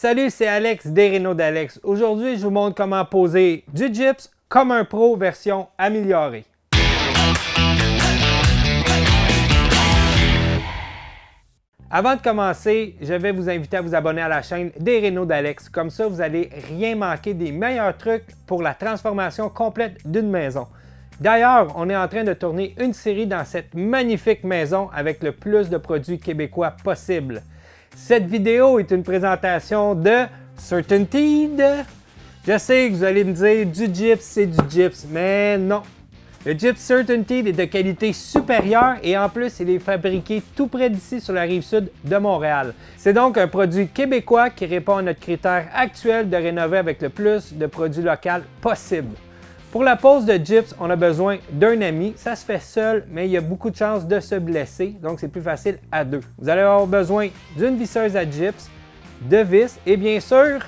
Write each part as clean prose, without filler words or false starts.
Salut, c'est Alex des Rénaux d'Alex. Aujourd'hui, je vous montre comment poser du gyps comme un pro version améliorée. Avant de commencer, je vais vous inviter à vous abonner à la chaîne des Rénaux d'Alex. Comme ça, vous n'allez rien manquer des meilleurs trucs pour la transformation complète d'une maison. D'ailleurs, on est en train de tourner une série dans cette magnifique maison avec le plus de produits québécois possible. Cette vidéo est une présentation de CertainTeed. Je sais que vous allez me dire du gyps, c'est du gyps, mais non. Le gyps CertainTeed est de qualité supérieure et en plus, il est fabriqué tout près d'ici sur la rive sud de Montréal. C'est donc un produit québécois qui répond à notre critère actuel de rénover avec le plus de produits locaux possible. Pour la pose de gyps, on a besoin d'un ami. Ça se fait seul, mais il y a beaucoup de chances de se blesser, donc c'est plus facile à deux. Vous allez avoir besoin d'une visseuse à gyps, de vis et bien sûr,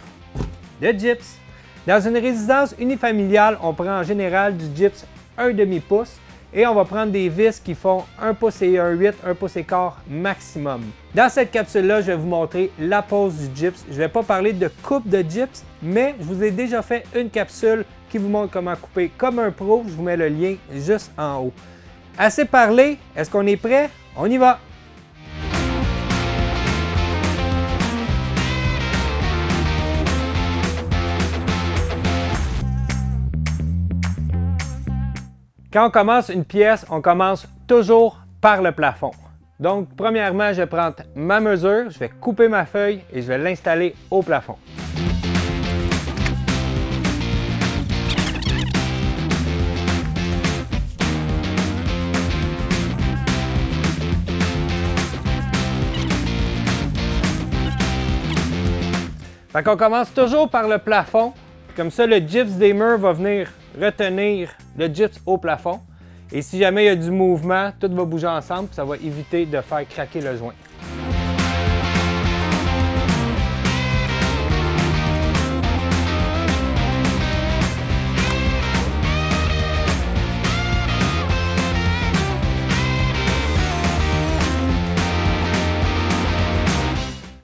de gyps. Dans une résidence unifamiliale, on prend en général du gyps 1/2 pouce et on va prendre des vis qui font 1 pouce et 1/8, 1 pouce et quart maximum. Dans cette capsule-là, je vais vous montrer la pose du gyps. Je ne vais pas parler de coupe de gyps, mais je vous ai déjà fait une capsule qui vous montre comment couper comme un pro. Je vous mets le lien juste en haut. Assez parlé, est-ce qu'on est prêt? On y va! Quand on commence une pièce, on commence toujours par le plafond. Donc, premièrement, je vais prendre ma mesure, je vais couper ma feuille et je vais l'installer au plafond. Fait qu'on commence toujours par le plafond. Comme ça, le gyps des murs va venir retenir le gyps au plafond. Et si jamais il y a du mouvement, tout va bouger ensemble, ça va éviter de faire craquer le joint.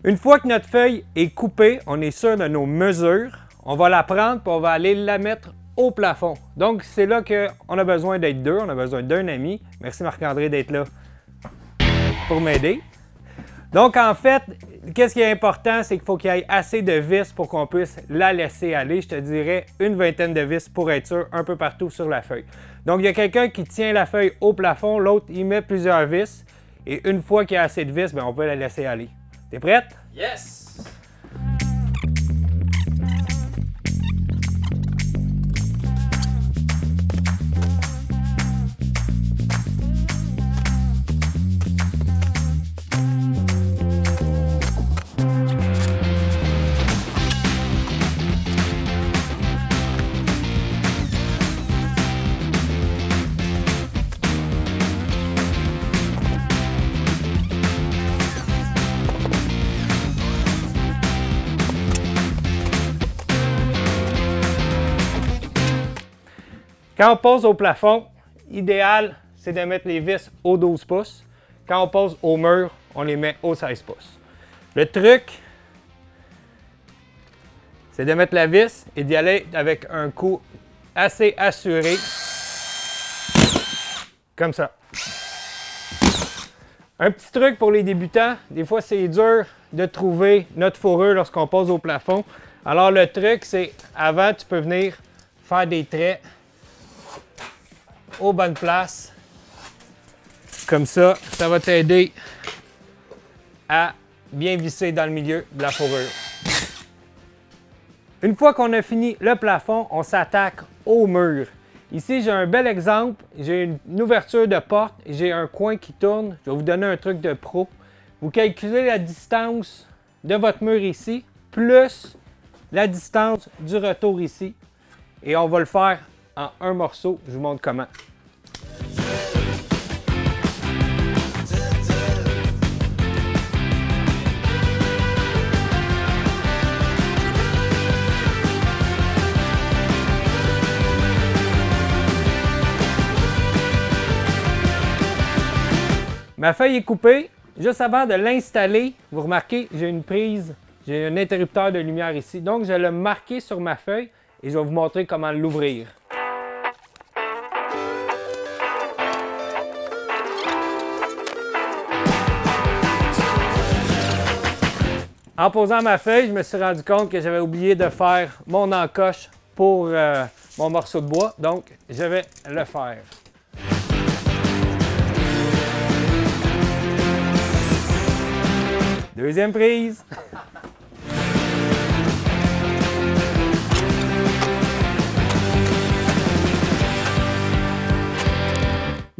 Une fois que notre feuille est coupée, on est sûr de nos mesures. On va la prendre et on va aller la mettre au plafond. Donc, c'est là qu'on a besoin d'être deux, on a besoin d'un ami. Merci Marc-André d'être là pour m'aider. Donc, en fait, qu'est-ce qui est important, c'est qu'il faut qu'il y ait assez de vis pour qu'on puisse la laisser aller. Je te dirais une vingtaine de vis pour être sûr, un peu partout sur la feuille. Donc, il y a quelqu'un qui tient la feuille au plafond, l'autre, il met plusieurs vis. Et une fois qu'il y a assez de vis, bien, on peut la laisser aller. T'es prête? Yes! Quand on pose au plafond, idéal, c'est de mettre les vis au 12 pouces. Quand on pose au mur, on les met au 16 pouces. Le truc, c'est de mettre la vis et d'y aller avec un coup assez assuré, comme ça. Un petit truc pour les débutants, des fois c'est dur de trouver notre fourrure lorsqu'on pose au plafond. Alors le truc, c'est avant, tu peux venir faire des traits aux bonnes places. Comme ça, ça va t'aider à bien visser dans le milieu de la fourrure. Une fois qu'on a fini le plafond, on s'attaque au mur. Ici, j'ai un bel exemple. J'ai une ouverture de porte et j'ai un coin qui tourne. Je vais vous donner un truc de pro. Vous calculez la distance de votre mur ici, plus la distance du retour ici. Et on va le faire en un morceau. Je vous montre comment. Ma feuille est coupée. Juste avant de l'installer, vous remarquez, j'ai une prise, J'ai un interrupteur de lumière ici. Donc, je vais le marquer sur ma feuille et je vais vous montrer comment l'ouvrir. En posant ma feuille, je me suis rendu compte que j'avais oublié de faire mon encoche pour mon morceau de bois. Donc, je vais le faire. Deuxième prise.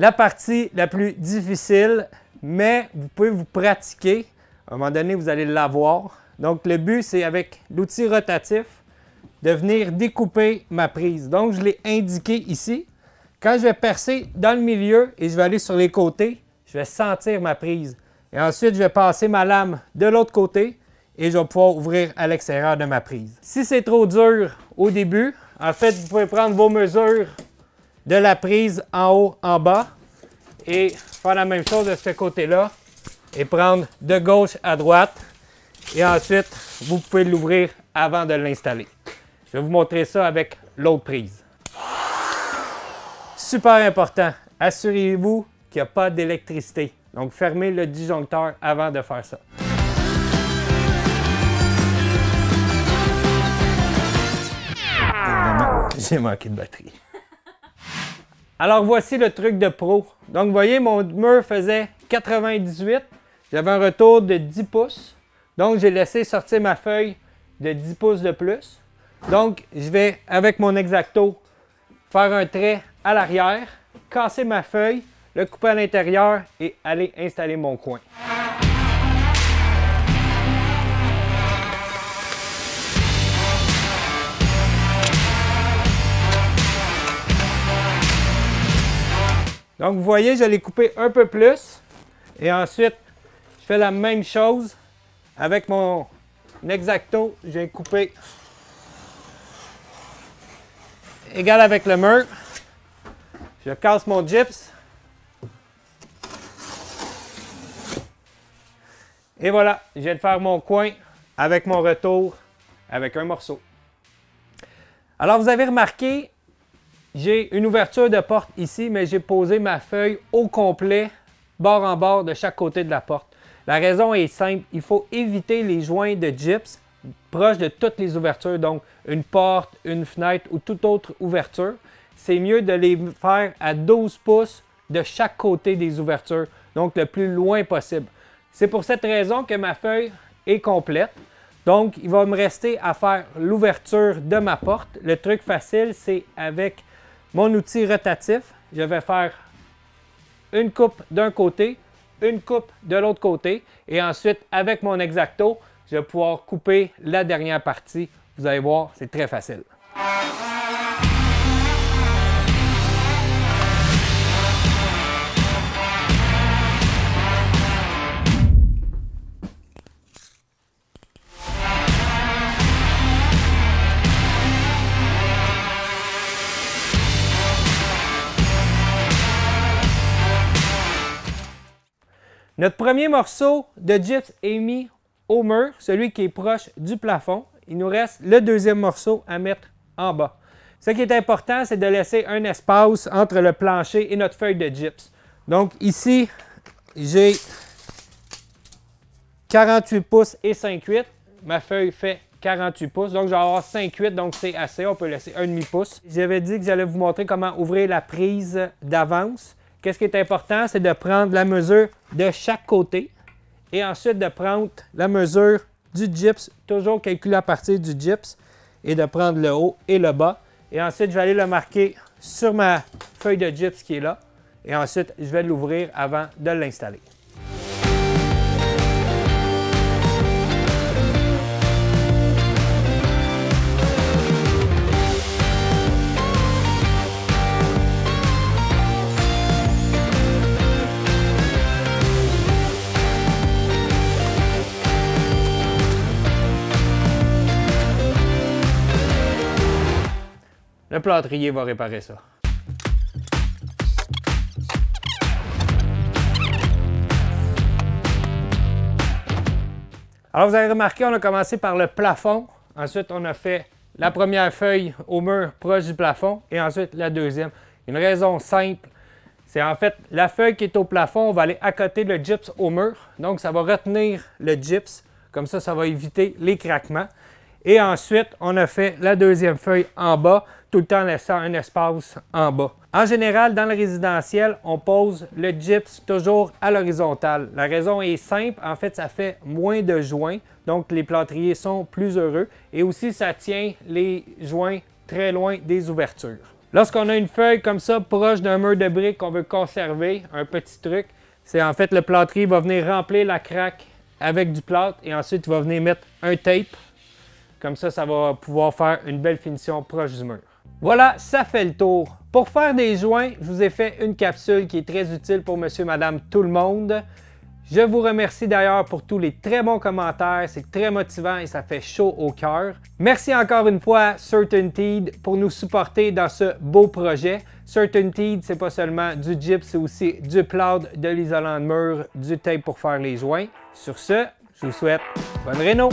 La partie la plus difficile, mais vous pouvez vous pratiquer. À un moment donné, vous allez l'avoir. Donc, le but, c'est avec l'outil rotatif de venir découper ma prise. Donc, je l'ai indiqué ici. Quand je vais percer dans le milieu et je vais aller sur les côtés, je vais sentir ma prise. Et ensuite, je vais passer ma lame de l'autre côté et je vais pouvoir ouvrir à l'extérieur de ma prise. Si c'est trop dur au début, en fait, vous pouvez prendre vos mesures de la prise en haut, en bas et faire la même chose de ce côté-là et prendre de gauche à droite et ensuite, vous pouvez l'ouvrir avant de l'installer. Je vais vous montrer ça avec l'autre prise. Super important, assurez-vous qu'il n'y a pas d'électricité. Donc, fermez le disjoncteur avant de faire ça. Évidemment, j'ai manqué de batterie. Alors, voici le truc de pro. Donc, vous voyez, mon mur faisait 98. J'avais un retour de 10 pouces. Donc, j'ai laissé sortir ma feuille de 10 pouces de plus. Donc, je vais, avec mon X-Acto, faire un trait à l'arrière, casser ma feuille, le couper à l'intérieur et aller installer mon coin. Donc, vous voyez, je l'ai coupé un peu plus. Et ensuite, je fais la même chose avec mon X-Acto. J'ai coupé égal avec le mur. Je casse mon gyps. Et voilà, je viens de faire mon coin avec mon retour avec un morceau. Alors, vous avez remarqué, j'ai une ouverture de porte ici, mais j'ai posé ma feuille au complet, bord en bord de chaque côté de la porte. La raison est simple, il faut éviter les joints de gyps proches de toutes les ouvertures, donc une porte, une fenêtre ou toute autre ouverture. C'est mieux de les faire à 12 pouces de chaque côté des ouvertures, donc le plus loin possible. C'est pour cette raison que ma feuille est complète. Donc, il va me rester à faire l'ouverture de ma porte. Le truc facile, c'est avec mon outil rotatif. Je vais faire une coupe d'un côté, une coupe de l'autre côté. Et ensuite, avec mon X-Acto, je vais pouvoir couper la dernière partie. Vous allez voir, c'est très facile. Notre premier morceau de gyps est mis au mur, celui qui est proche du plafond. Il nous reste le deuxième morceau à mettre en bas. Ce qui est important, c'est de laisser un espace entre le plancher et notre feuille de gyps. Donc ici, j'ai 48 pouces et 5/8. Ma feuille fait 48 pouces, donc je vais avoir 5/8, donc c'est assez. On peut laisser 1,5 pouce. J'avais dit que j'allais vous montrer comment ouvrir la prise d'avance. Qu'est-ce qui est important, c'est de prendre la mesure de chaque côté et ensuite de prendre la mesure du gyps, toujours calculé à partir du gyps, et de prendre le haut et le bas. Et ensuite, je vais aller le marquer sur ma feuille de gyps qui est là. Et ensuite, je vais l'ouvrir avant de l'installer. Le plâtrier va réparer ça. Alors vous avez remarqué, on a commencé par le plafond. Ensuite, on a fait la première feuille au mur proche du plafond et ensuite la deuxième. Une raison simple, c'est en fait la feuille qui est au plafond, on va aller accoter le gyps au mur. Donc ça va retenir le gyps, comme ça va éviter les craquements. Et ensuite, on a fait la deuxième feuille en bas, tout le temps laissant un espace en bas. En général, dans le résidentiel, on pose le gyps toujours à l'horizontale. La raison est simple, en fait, ça fait moins de joints, donc les plâtriers sont plus heureux. Et aussi, ça tient les joints très loin des ouvertures. Lorsqu'on a une feuille comme ça, proche d'un mur de briques qu'on veut conserver, un petit truc, c'est en fait le plâtrier va venir remplir la craque avec du plâtre et ensuite il va venir mettre un tape. Comme ça, ça va pouvoir faire une belle finition proche du mur. Voilà, ça fait le tour. Pour faire des joints, je vous ai fait une capsule qui est très utile pour monsieur, madame, tout le monde. Je vous remercie d'ailleurs pour tous les très bons commentaires. C'est très motivant et ça fait chaud au cœur. Merci encore une fois à CertainTeed pour nous supporter dans ce beau projet. CertainTeed, c'est pas seulement du gyps, c'est aussi du plâtre, de l'isolant de mur, du tape pour faire les joints. Sur ce, je vous souhaite bonne réno!